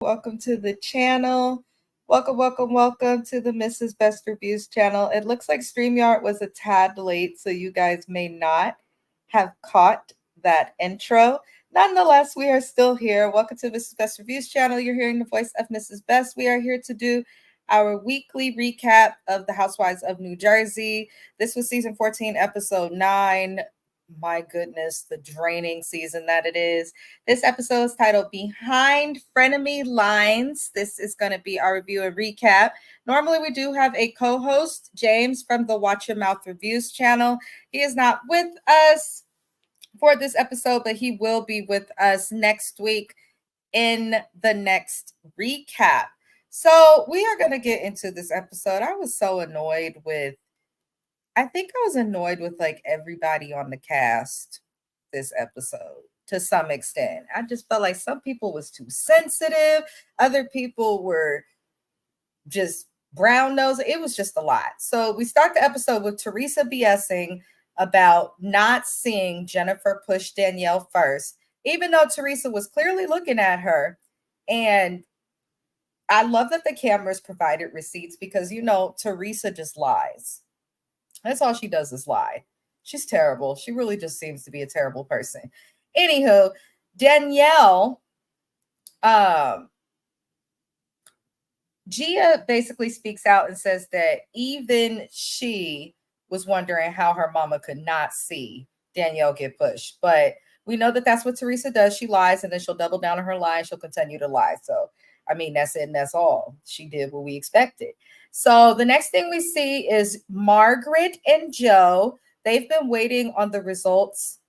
Welcome to the channel. Welcome to the Mrs. Best Reviews channel. It looks like StreamYard was a tad late, so you guys may not have caught that intro. Nonetheless, we are still here. Welcome to Mrs. Best Reviews channel. You're hearing the voice of Mrs. Best. We are here to do our weekly recap of the Housewives of New Jersey. This was season 14, episode 9. My goodness, the draining season that it is. This episode is titled Behind Frenemy Lines. This is going to be our review and recap. Normally, we do have a co-host, James, from the Watch Your Mouth Reviews channel. He is not with us for this episode, but he will be with us next week in the next recap. So we are going to get into this episode. I was so annoyed with like everybody on the cast this episode to some extent. I just felt like some people was too sensitive. Other people were just brown nose. It was just a lot. So we start the episode with Teresa BSing about not seeing Jennifer push Danielle first, even though Teresa was clearly looking at her. And I love that the cameras provided receipts because, Teresa just lies. That's all she does is lie. She's terrible. She really just seems to be a terrible person. Anywho, Danielle, Gia basically speaks out and says that even she was wondering how her mama could not see Danielle get pushed. But we know that that's what Teresa does. She lies and then she'll double down on her lie and she'll continue to lie. So, that's it and that's all. She did what we expected. So the next thing we see is Margaret and Joe. They've been waiting on the results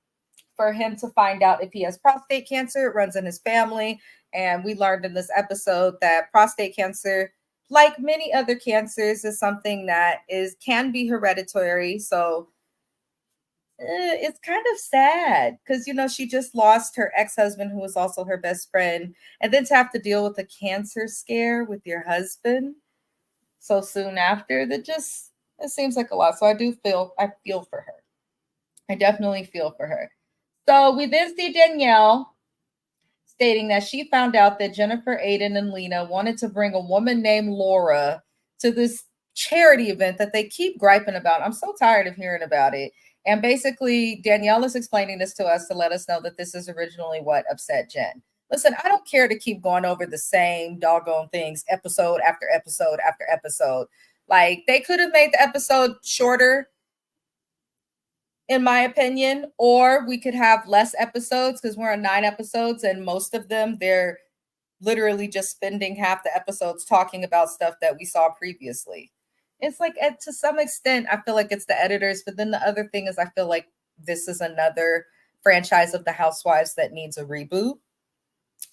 for him to find out if he has prostate cancer. It runs in his family. And we learned in this episode that prostate cancer, like many other cancers, is something that can be hereditary. So it's kind of sad because, she just lost her ex-husband who was also her best friend. And then to have to deal with a cancer scare with your husband so soon after, it seems like a lot. So I feel for her. I definitely feel for her. So we then see Danielle stating that she found out that Jennifer, Aiden, and Lena wanted to bring a woman named Laura to this charity event that they keep griping about. I'm so tired of hearing about it. And basically, Danielle is explaining this to us to let us know that this is originally what upset Jen. Listen, I don't care to keep going over the same doggone things episode after episode after episode. Like, they could have made the episode shorter, in my opinion, or we could have less episodes because we're on 9 episodes and most of them, they're literally just spending half the episodes talking about stuff that we saw previously. It's like, to some extent, I feel like it's the editors. But then the other thing is I feel like this is another franchise of the Housewives that needs a reboot.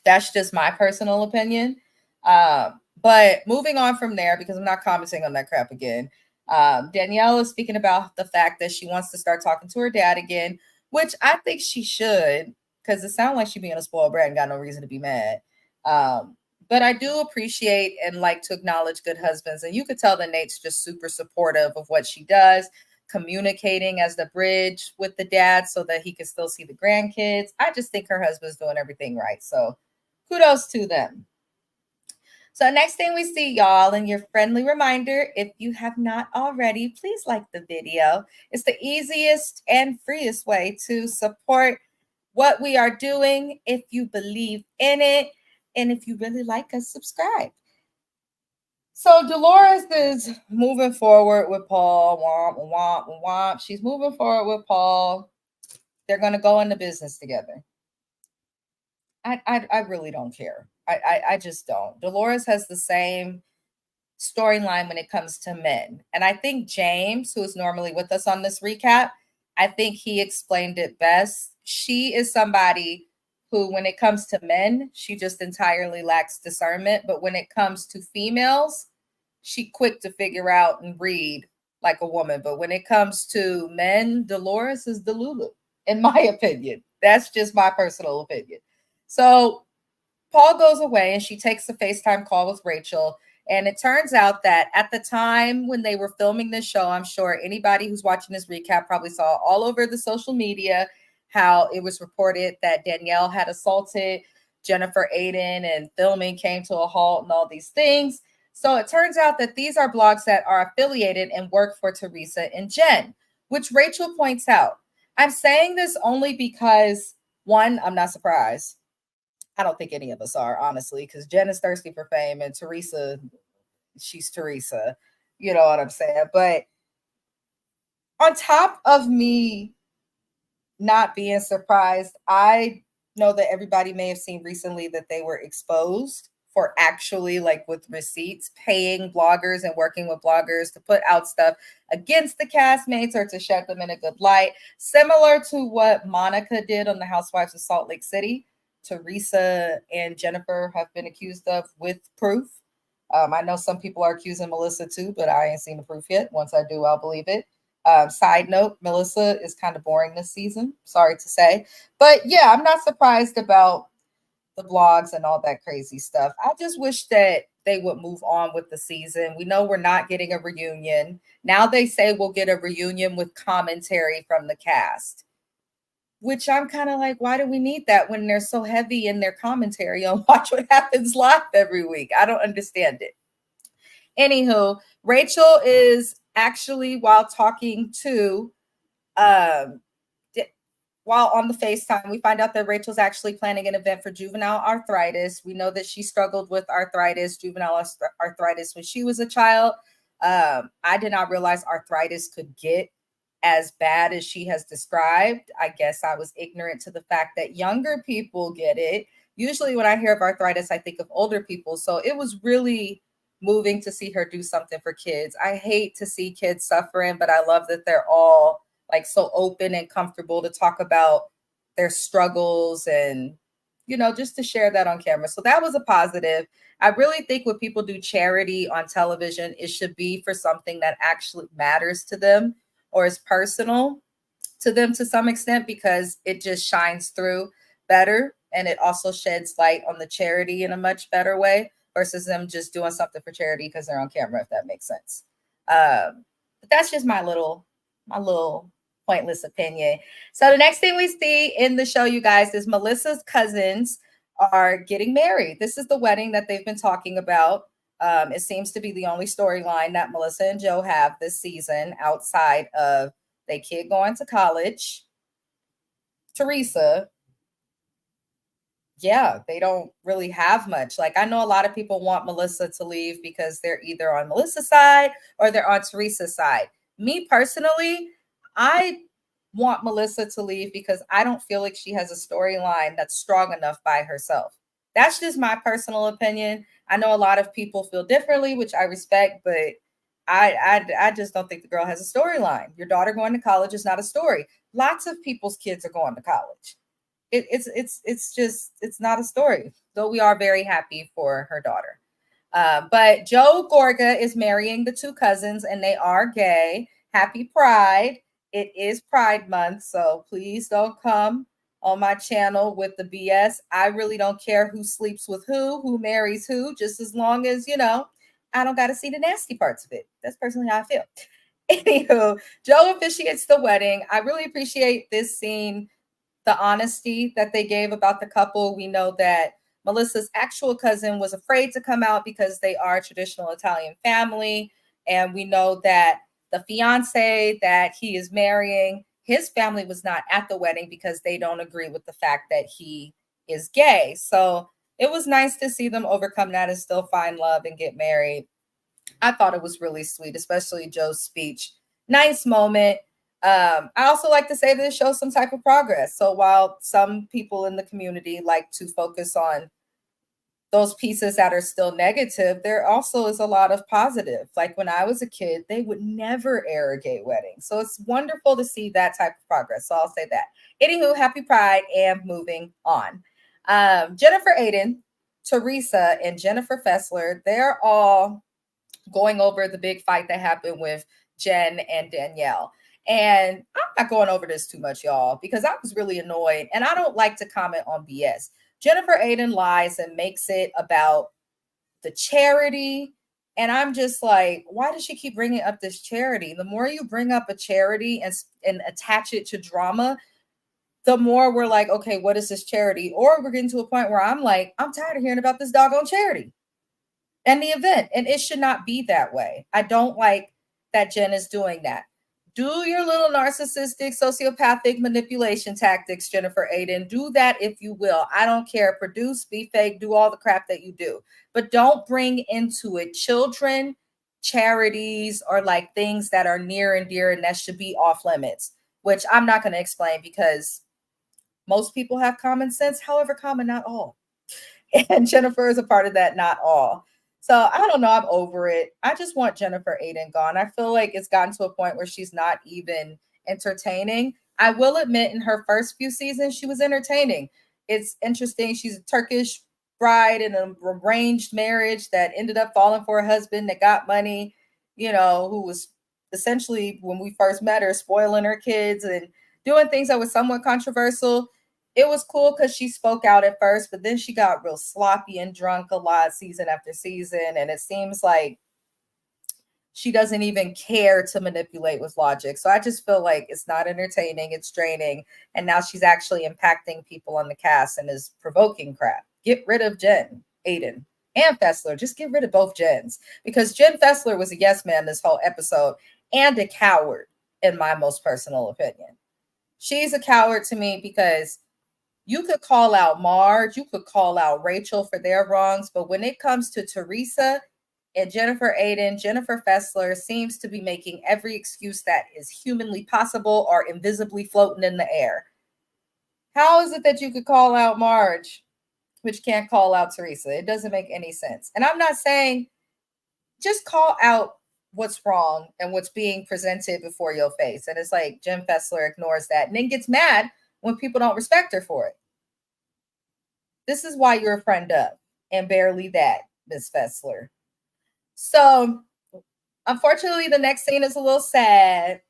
That's just my personal opinion. But moving on from there, because I'm not commenting on that crap again. Danielle is speaking about the fact that she wants to start talking to her dad again, which I think she should, because it sounds like she being a spoiled brat and got no reason to be mad. But I do appreciate and like to acknowledge good husbands. And you could tell that Nate's just super supportive of what she does, communicating as the bridge with the dad so that he can still see the grandkids. I just think her husband's doing everything right. So kudos to them. So next thing we see, y'all, and your friendly reminder, if you have not already, please like the video. It's the easiest and freest way to support what we are doing if you believe in it. And if you really like us, subscribe. So Dolores is moving forward with Paul. Womp, womp, womp. She's moving forward with Paul. They're going to go into business together. I really don't care. I just don't. Dolores has the same storyline when it comes to men. And I think James, who is normally with us on this recap, I think he explained it best. She is somebody who, when it comes to men, she just entirely lacks discernment. But when it comes to females, she quick to figure out and read like a woman. But when it comes to men, Dolores is the Lulu, in my opinion. That's just my personal opinion. So Paul goes away and she takes a FaceTime call with Rachel. And it turns out that at the time when they were filming this show, I'm sure anybody who's watching this recap probably saw all over the social media how it was reported that Danielle had assaulted Jennifer Aiden and filming came to a halt and all these things. So it turns out that these are blogs that are affiliated and work for Teresa and Jen, which Rachel points out. I'm saying this only because, one, I'm not surprised. I don't think any of us are, honestly, because Jen is thirsty for fame and Teresa, she's Teresa. You know what I'm saying? But on top of me not being surprised, I know that everybody may have seen recently that they were exposed for actually, like, with receipts, paying bloggers and working with bloggers to put out stuff against the castmates or to shed them in a good light, similar to what Monica did on the Housewives of Salt Lake City. Teresa and Jennifer have been accused of with proof. I know some people are accusing Melissa too, but I ain't seen the proof yet. Once I do, I'll believe it. Side note, Melissa is kind of boring this season. Sorry to say. But yeah, I'm not surprised about the blogs and all that crazy stuff. I just wish that they would move on with the season. We know we're not getting a reunion. Now they say we'll get a reunion with commentary from the cast, which I'm kind of like, why do we need that when they're so heavy in their commentary on Watch What Happens Live every week? I don't understand it. Anywho, Rachel is actually, while talking to while on the FaceTime, we find out that Rachel's actually planning an event for juvenile arthritis. We know that she struggled with juvenile arthritis when she was a child. I did not realize arthritis could get as bad as she has described. I guess I was ignorant to the fact that younger people get it. Usually when I hear of arthritis, I think of older people. So it was really moving to see her do something for kids. I hate to see kids suffering, but I love that they're all like so open and comfortable to talk about their struggles and, you know, just to share that on camera. So that was a positive. I really think when people do charity on television, it should be for something that actually matters to them or is personal to them to some extent, because it just shines through better. And it also sheds light on the charity in a much better way versus them just doing something for charity because they're on camera, if that makes sense. But that's just my little pointless opinion. So the next thing we see in the show, you guys, is Melissa's cousins are getting married. This is the wedding that they've been talking about. It seems to be the only storyline that Melissa and Joe have this season outside of their kid going to college. Teresa, yeah, they don't really have much. Like, I know a lot of people want Melissa to leave because they're either on Melissa's side or they're on Teresa's side. Me personally, I want Melissa to leave because I don't feel like she has a storyline that's strong enough by herself. That's just my personal opinion. I know a lot of people feel differently, which I respect, but I just don't think the girl has a storyline. Your daughter going to college is not a story. Lots of people's kids are going to college. It's not a story, though we are very happy for her daughter. But Joe Gorga is marrying the two cousins, and they are gay. Happy Pride. It is Pride Month, so please don't come on my channel with the BS. I really don't care who sleeps with who marries who, just as long as, you know, I don't got to see the nasty parts of it. That's personally how I feel. Anywho, Joe officiates the wedding. I really appreciate this scene, the honesty that they gave about the couple. We know that Melissa's actual cousin was afraid to come out because they are a traditional Italian family. And we know that the fiance that he is marrying, his family was not at the wedding because they don't agree with the fact that he is gay. So it was nice to see them overcome that and still find love and get married. I thought it was really sweet, especially Joe's speech. Nice moment. I also like to say that it shows some type of progress. So while some people in the community like to focus on those pieces that are still negative, there also is a lot of positive. Like when I was a kid, they would never air a gay wedding. So it's wonderful to see that type of progress. So I'll say that. Anywho, happy Pride and moving on. Jennifer Aiden, Teresa, and Jennifer Fessler, they're all going over the big fight that happened with Jen and Danielle. And I'm not going over this too much, y'all, because I was really annoyed. And I don't like to comment on BS. Jennifer Aiden lies and makes it about the charity. And I'm just like, why does she keep bringing up this charity? The more you bring up a charity and attach it to drama, the more we're like, okay, what is this charity? Or we're getting to a point where I'm like, I'm tired of hearing about this doggone charity and the event. And it should not be that way. I don't like that Jen is doing that. Do your little narcissistic, sociopathic manipulation tactics, Jennifer Aiden. Do that if you will. I don't care. Produce, be fake, do all the crap that you do. But don't bring into it children, charities, or like things that are near and dear and that should be off limits, which I'm not going to explain because most people have common sense, however, common, not all. And Jennifer is a part of that, not all. So I don't know. I'm over it. I just want Jennifer Aiden gone. I feel like it's gotten to a point where she's not even entertaining. I will admit, in her first few seasons, she was entertaining. It's interesting. She's a Turkish bride in an arranged marriage that ended up falling for a husband that got money, who was essentially, when we first met her, spoiling her kids and doing things that was somewhat controversial. It was cool because she spoke out at first, but then she got real sloppy and drunk a lot season after season. And it seems like she doesn't even care to manipulate with logic. So I just feel like it's not entertaining, it's draining. And now she's actually impacting people on the cast and is provoking crap. Get rid of Jen, Aiden, and Fessler. Just get rid of both Jens, because Jen Fessler was a yes man this whole episode and a coward, in my most personal opinion. She's a coward to me because you could call out Marge, you could call out Rachel for their wrongs, but when it comes to Teresa and Jennifer Aiden, Jennifer Fessler seems to be making every excuse that is humanly possible or invisibly floating in the air. How is it that you could call out Marge, which can't call out Teresa? It doesn't make any sense. And I'm not saying just call out what's wrong and what's being presented before your face. And it's like Jen Fessler ignores that and then gets mad when people don't respect her for it. This is why you're a friend of, and barely that, Miss Fessler. So, unfortunately, the next scene is a little sad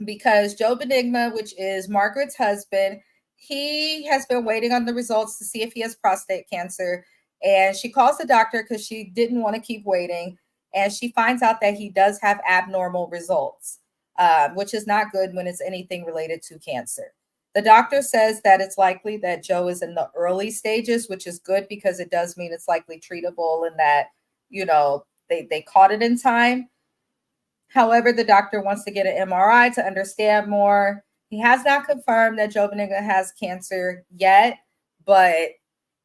because Joe Benigma, which is Margaret's husband, he has been waiting on the results to see if he has prostate cancer. And she calls the doctor because she didn't want to keep waiting. And she finds out that he does have abnormal results, which is not good when it's anything related to cancer. The doctor says that it's likely that Joe is in the early stages, which is good because it does mean it's likely treatable and that, they caught it in time. However, the doctor wants to get an MRI to understand more. He has not confirmed that Joe Benigna has cancer yet, but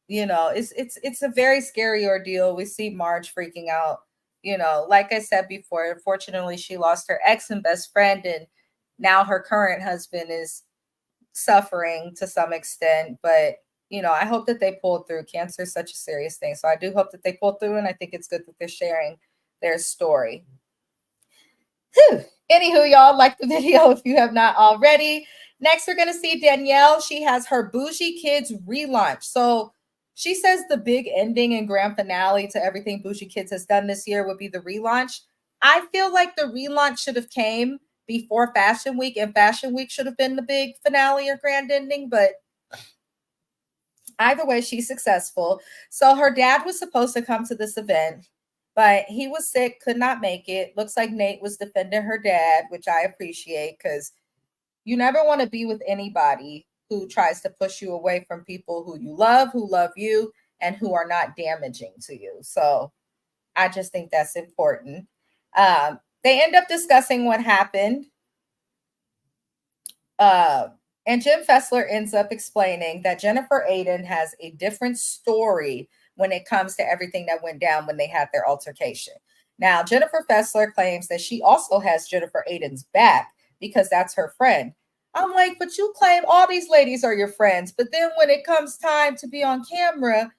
it's a very scary ordeal. We see Marge freaking out. Like I said before, unfortunately, she lost her ex and best friend, and now her current husband is suffering to some extent. But I hope that they pull through. Cancer is such a serious thing, so I do hope that they pull through, and I think it's good that they're sharing their story. Whew. Anywho, y'all, like the video if you have not already. Next, we're going to see Danielle. She has her Bougie Kids relaunch. So she says the big ending and grand finale to everything Bougie Kids has done this year would be the relaunch. I feel like the relaunch should have came before Fashion Week, and Fashion Week should have been the big finale or grand ending, but either way, she's successful. So her dad was supposed to come to this event, but he was sick, could not make it. Looks like Nate was defending her dad, which I appreciate, because you never want to be with anybody who tries to push you away from people who love you, and who are not damaging to you. So I just think that's important. They end up discussing what happened. And Jim Fessler ends up explaining that Jennifer Aiden has a different story when it comes to everything that went down when they had their altercation. Now, Jennifer Fessler claims that she also has Jennifer Aiden's back because that's her friend. I'm like, but you claim all these ladies are your friends, but then when it comes time to be on camera,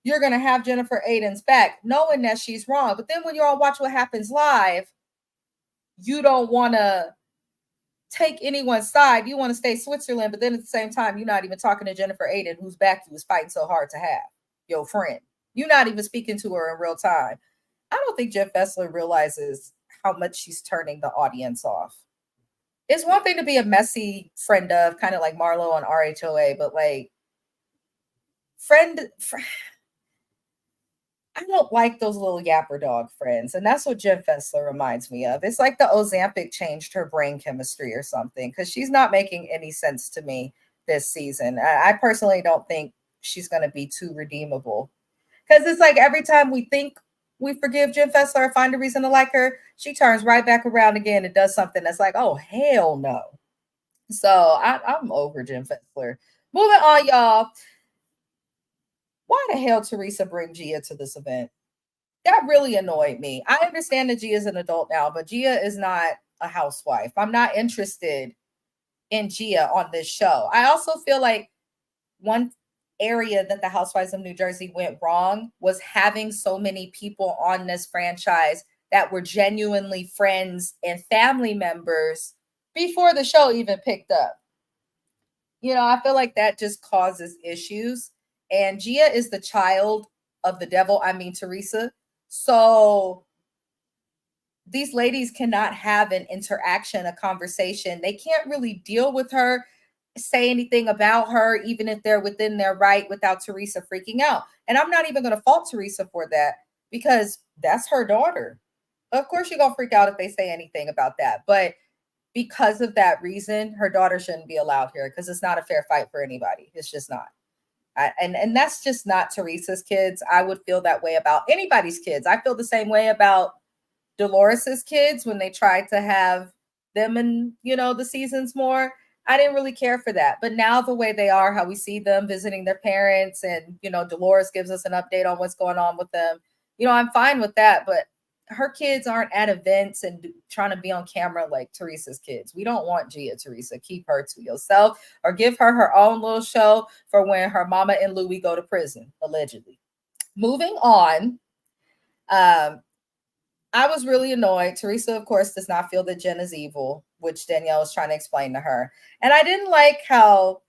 you're going to have Jennifer Aiden's back, knowing that she's wrong. But then when you all watch what happens live, you don't want to take anyone's side. You want to stay Switzerland, but then at the same time, you're not even talking to Jennifer Aiden, whose back you was fighting so hard to have, your friend. You're not even speaking to her in real time. I don't think Jeff Fessler realizes how much she's turning the audience off. It's one thing to be a messy friend of, kind of like Marlo on RHOA, but like I don't like those little yapper dog friends. And that's what Jen Fessler reminds me of. It's like the Ozempic changed her brain chemistry or something, because she's not making any sense to me this season. I personally don't think she's going to be too redeemable because it's like every time we think we forgive Jen Fessler or find a reason to like her, she turns right back around again and does something that's like, oh, hell no. So I'm over Jen Fessler. Moving on, y'all. Why the hell Teresa bring Gia to this event? That really annoyed me. I understand that Gia is an adult now, but Gia is not a housewife. I'm not interested in Gia on this show. I also feel like one area that the Housewives of New Jersey went wrong was having so many people on this franchise that were genuinely friends and family members before the show even picked up. You know, I feel like that just causes issues. And Gia is the child of the devil, I mean, Teresa. So these ladies cannot have an interaction, a conversation. They can't really deal with her, say anything about her, even if they're within their right without Teresa freaking out. And I'm not even going to fault Teresa for that because that's her daughter. Of course, you're going to freak out if they say anything about that. But because of that reason, her daughter shouldn't be allowed here because it's not a fair fight for anybody. It's just not. And that's just not Teresa's kids. I would feel that way about anybody's kids. I feel the same way about Dolores's kids when they tried to have them in, the seasons more. I didn't really care for that. But now the way they are, how we see them visiting their parents and, Dolores gives us an update on what's going on with them. I'm fine with that. But her kids aren't at events and trying to be on camera like Teresa's kids. We don't want Gia, Teresa. Keep her to yourself or give her her own little show for when her mama and Louie go to prison, allegedly. Moving on. I was really annoyed. Teresa, of course, does not feel that Jen is evil, which Danielle was trying to explain to her. And I didn't like how,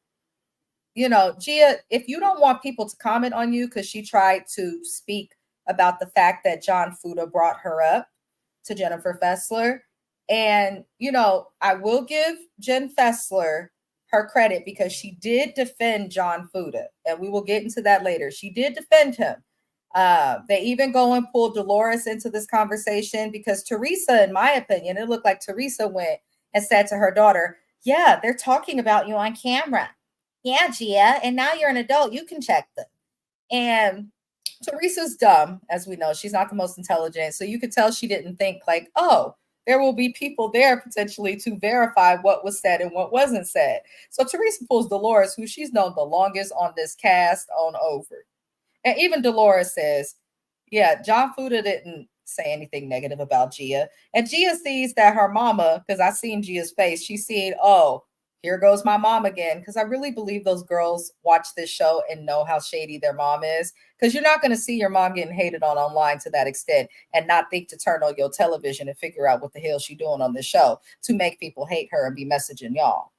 Gia, if you don't want people to comment on you, because she tried to speak about the fact that John Fuda brought her up to Jennifer Fessler. And, I will give Jen Fessler her credit because she did defend John Fuda. And we will get into that later. She did defend him. They even go and pull Dolores into this conversation because Teresa, in my opinion, it looked like Teresa went and said to her daughter, yeah, they're talking about you on camera. Yeah, Gia, and now you're an adult. You can check them. And Teresa's dumb, as we know. She's not the most intelligent. So you could tell she didn't think like, oh, there will be people there potentially to verify what was said and what wasn't said. So Teresa pulls Dolores, who she's known the longest on this cast, on over. And even Dolores says, yeah, John Fuda didn't say anything negative about Gia. And Gia sees that her mama, because I seen Gia's face, she's seeing, oh, here goes my mom again. Because I really believe those girls watch this show and know how shady their mom is. Because you're not going to see your mom getting hated on online to that extent and not think to turn on your television and figure out what the hell she's doing on this show to make people hate her and be messaging y'all.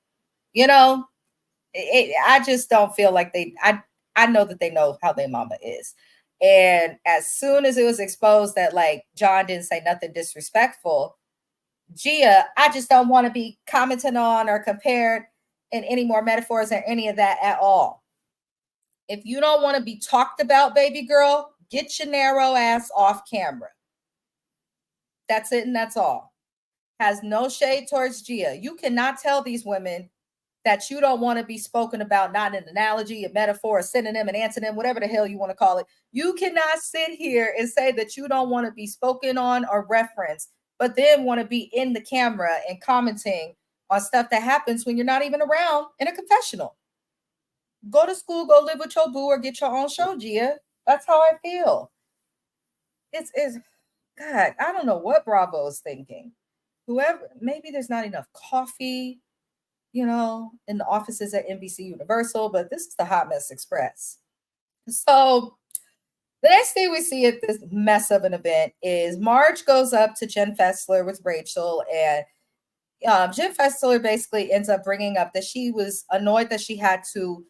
I just don't feel like I know that they know how their mama is. And as soon as it was exposed that like John didn't say nothing disrespectful, Gia, I just don't want to be commenting on or compared in any more metaphors or any of that at all. If you don't want to be talked about, baby girl, get your narrow ass off camera. That's it and that's all. Has no shade towards Gia. You cannot tell these women that you don't want to be spoken about, not an analogy, a metaphor, a synonym, an antonym, whatever the hell you want to call it. You cannot sit here and say that you don't want to be spoken on or referenced, but then want to be in the camera and commenting on stuff that happens when you're not even around in a confessional. Go to school, go live with your boo, or get your own show, Gia. That's how I feel. It's God, I don't know what Bravo is thinking. Whoever, maybe there's not enough coffee, in the offices at NBC Universal, but this is the Hot Mess Express. So the next thing we see at this mess of an event is Marge goes up to Jen Fessler with Rachel, and Jen Fessler basically ends up bringing up that she was annoyed that she had to,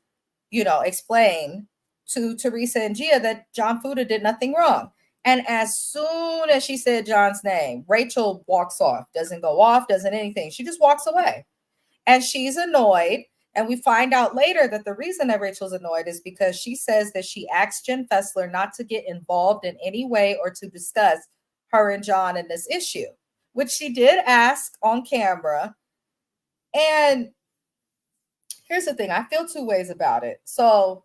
explain to Teresa and Gia that John Fuda did nothing wrong. And as soon as she said John's name, Rachel walks off, doesn't go off, doesn't anything. She just walks away. And she's annoyed. And we find out later that the reason that Rachel's annoyed is because she says that she asked Jen Fessler not to get involved in any way or to discuss her and John in this issue, which she did ask on camera. And Here's the thing, I feel two ways about it. So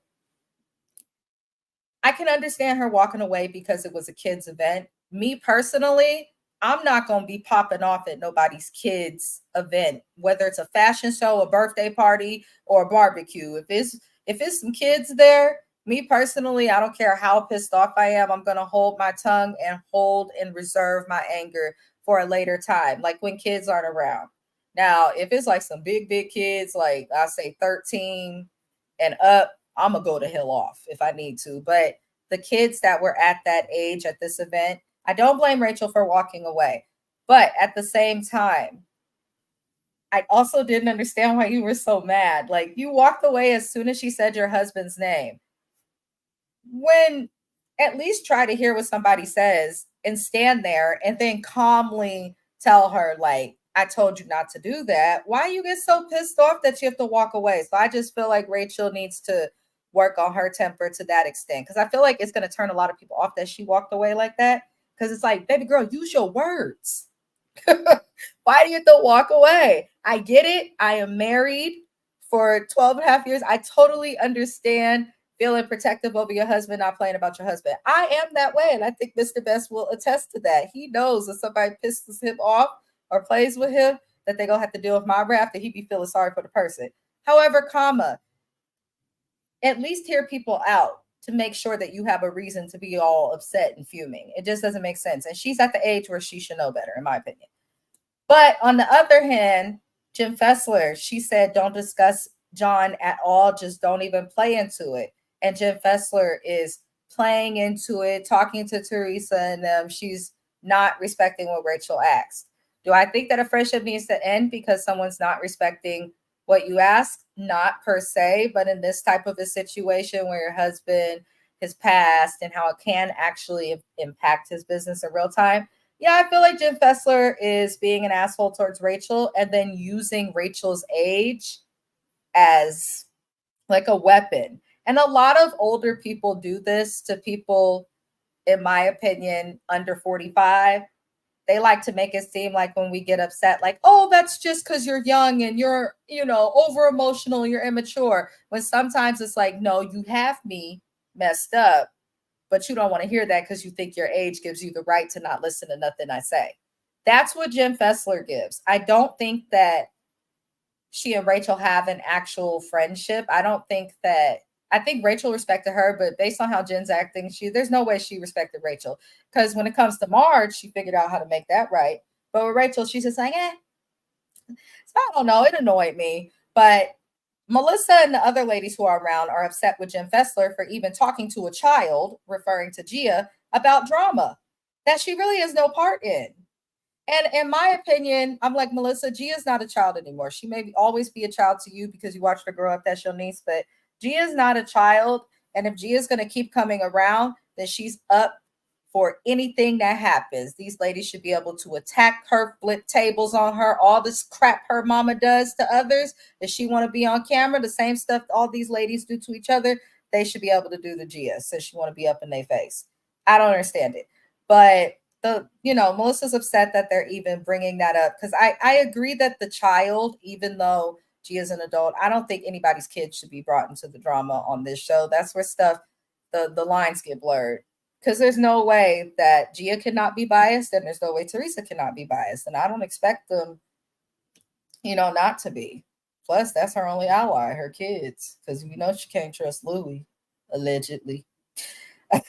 I can understand her walking away because it was a kid's event. Me personally, I'm not going to be popping off at nobody's kid's event, whether it's a fashion show, a birthday party, or a barbecue. If it's some kids there, me personally, I don't care how pissed off I am. I'm going to hold my tongue and hold and reserve my anger for a later time, like when kids aren't around. Now, if it's like some big kids, like I say 13 and up, I'm gonna go to hell off if I need to. But the kids that were at that age at this event, I don't blame Rachel for walking away. But at the same time, I also didn't understand why you were so mad. Like, you walked away as soon as she said your husband's name. When at least try to hear what somebody says and stand there and then calmly tell her, like, I told you not to do that. Why you get so pissed off that you have to walk away? So I just feel like Rachel needs to work on her temper to that extent, because I feel like it's going to turn a lot of people off that she walked away like that, because it's like, baby girl, use your words. Why do you have to walk away? I get it. I am married for 12 and a half years. I totally understand feeling protective over your husband, not playing about your husband. I am that way. And I think Mr. Best will attest to that. He knows if somebody pisses him off or plays with him, that they're going to have to deal with my wrath, that he be feeling sorry for the person. However, at least hear people out to make sure that you have a reason to be all upset and fuming. It just doesn't make sense. And she's at the age where she should know better, in my opinion. But on the other hand, Jim Fessler, she said, don't discuss John at all. Just don't even play into it. And Jim Fessler is playing into it, talking to Teresa and them. She's not respecting what Rachel asked. Do I think that a friendship needs to end because someone's not respecting what you ask? Not per se, but in this type of a situation where your husband has passed and how it can actually impact his business in real time, yeah, I feel like Jim Fessler is being an asshole towards Rachel and then using Rachel's age as like a weapon. And a lot of older people do this to people, in my opinion, under 45. They like to make it seem like when we get upset, like, oh, that's just because you're young and you're, over emotional, you're immature. When sometimes it's like, no, you have me messed up, but you don't want to hear that because you think your age gives you the right to not listen to nothing I say. That's what Jim Fessler gives. I don't think that she and Rachel have an actual friendship. I think Rachel respected her, but based on how Jen's acting, there's no way she respected Rachel. Because when it comes to Marge, she figured out how to make that right. But with Rachel, she's just like, so I don't know. It annoyed me. But Melissa and the other ladies who are around are upset with Jim Fessler for even talking to a child, referring to Gia, about drama that she really has no part in. And in my opinion, I'm like, Melissa, Gia's not a child anymore. She may always be a child to you because you watched her grow up. That's your niece. But Gia's not a child. And if Gia's going to keep coming around, then she's up for anything that happens. These ladies should be able to attack her, flip tables on her, all this crap her mama does to others. If she want to be on camera, the same stuff all these ladies do to each other, they should be able to do to Gia since she want to be up in their face. I don't understand it. But Melissa's upset that they're even bringing that up, because I agree that the child, even though she is an adult, I don't think anybody's kid should be brought into the drama on this show. That's where the lines get blurred, because there's no way that Gia cannot be biased and there's no way Teresa cannot be biased, and I don't expect them, not to be. Plus, that's her only ally, her kids, because we know she can't trust Louis, allegedly.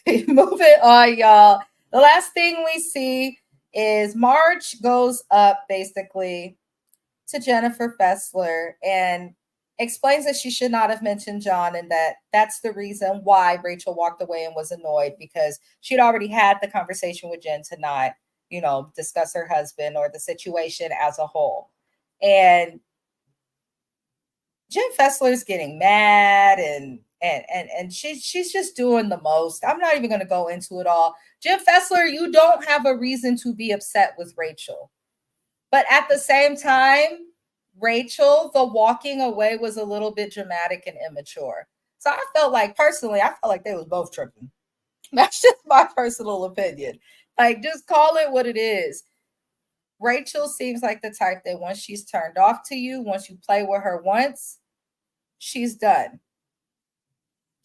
Moving on, y'all. The last thing we see is Marge goes up basically to Jennifer Fessler and explains that she should not have mentioned John, and that's the reason why Rachel walked away and was annoyed, because she'd already had the conversation with Jen to not, discuss her husband or the situation as a whole. And Jen Fessler's getting mad and she's just doing the most. I'm not even going to go into it all. Jim Fessler, you don't have a reason to be upset with Rachel. But at the same time, Rachel, the walking away was a little bit dramatic and immature. So I felt like they was both tripping. That's just my personal opinion. Like, just call it what it is. Rachel seems like the type that once she's turned off to you, once you play with her once, she's done.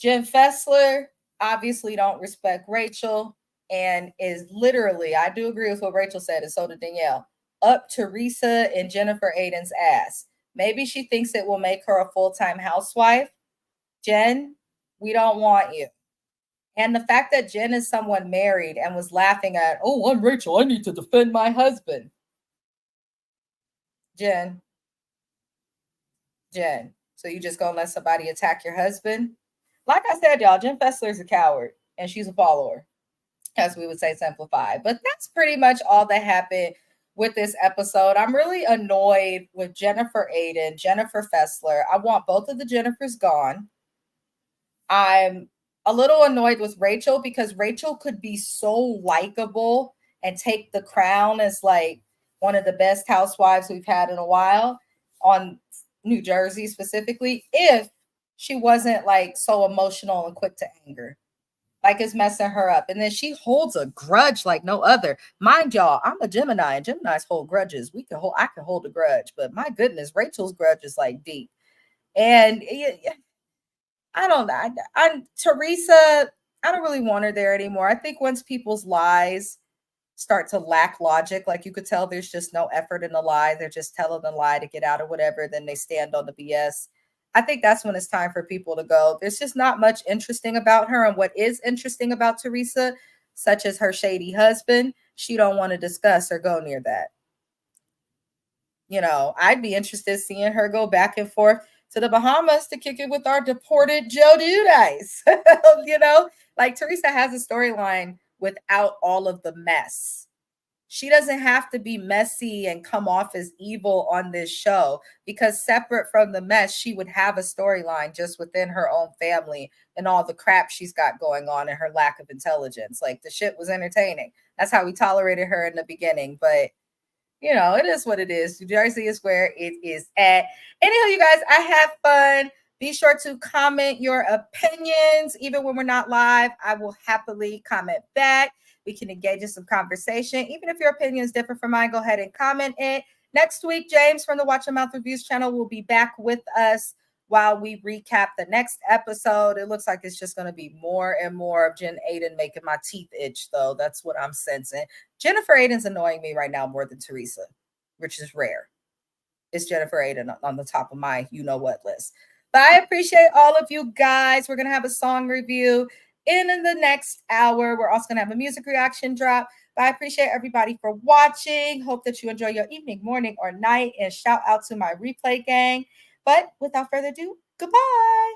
Jen Fessler obviously don't respect Rachel and is literally, I do agree with what Rachel said, and so did Danielle, up Teresa and Jennifer Aiden's ass. Maybe she thinks it will make her a full-time housewife. Jen, we don't want you. And the fact that Jen is someone married and was laughing at, oh, I'm Rachel, I need to defend my husband. Jen, Jen, so you just gonna let somebody attack your husband? Like I said, y'all, Jen Fessler's a coward and she's a follower, as we would say, simplified. But that's pretty much all that happened with this episode. I'm really annoyed with Jennifer Aiden, Jennifer Fessler. I want both of the Jennifers gone. I'm a little annoyed with Rachel because Rachel could be so likable and take the crown as like one of the best housewives we've had in a while on New Jersey specifically if she wasn't like so emotional and quick to anger. Like it's messing her up. And then she holds a grudge like no other. Mind y'all, I'm a Gemini and Geminis hold grudges. I can hold a grudge, but my goodness, Rachel's grudge is like deep. And I don't know. I'm Teresa. I don't really want her there anymore. I think once people's lies start to lack logic, like you could tell there's just no effort in the lie, they're just telling the lie to get out or whatever, then they stand on the BS. I think that's when it's time for people to go. There's just not much interesting about her. And what is interesting about Teresa, such as her shady husband, she don't want to discuss or go near that. You know, I'd be interested seeing her go back and forth to the Bahamas to kick it with our deported Joe Giudice. You know, like Teresa has a storyline without all of the mess. She doesn't have to be messy and come off as evil on this show because separate from the mess, she would have a storyline just within her own family and all the crap she's got going on and her lack of intelligence. Like the shit was entertaining. That's how we tolerated her in the beginning. But you know, it is what it is. New Jersey is where it is at. Anyhow, you guys, I have fun. Be sure to comment your opinions. Even when we're not live, I will happily comment back. We can engage in some conversation. Even if your opinion is different from mine, go ahead and comment it. Next week, James from the Watch Your Mouth Reviews channel will be back with us while we recap the next episode. It looks like it's just going to be more and more of Jen Aiden making my teeth itch, though. That's what I'm sensing. Jennifer Aiden's annoying me right now more than Teresa, which is rare. It's Jennifer Aiden on the top of my you-know-what list. But I appreciate all of you guys. We're going to have a song review in the next hour. We're also going to have a music reaction drop. But I appreciate everybody for watching. Hope that you enjoy your evening, morning, or night. And shout out to my replay gang. But without further ado, goodbye.